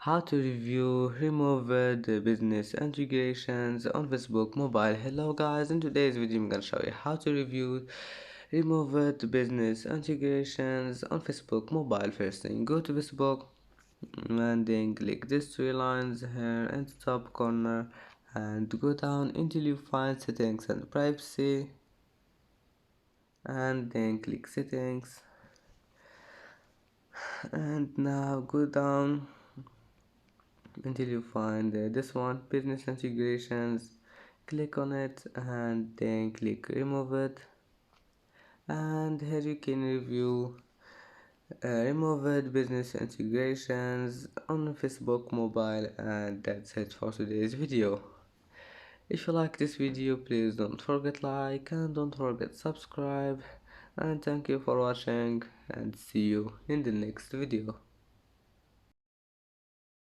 How to review removed business integrations on Facebook mobile. Hello guys, in today's video I'm gonna show you how to review removed business integrations on Facebook mobile. First thing, go to Facebook and then click these three lines here in the top corner and go down until you find settings and privacy, and then click settings, and now go down until you find this one, business integrations. Click on it and then click remove it, and here you can review removed business integrations on Facebook mobile. And that's it for today's video. If you like this video, please don't forget like and don't forget subscribe, and thank you for watching, and see you in the next video.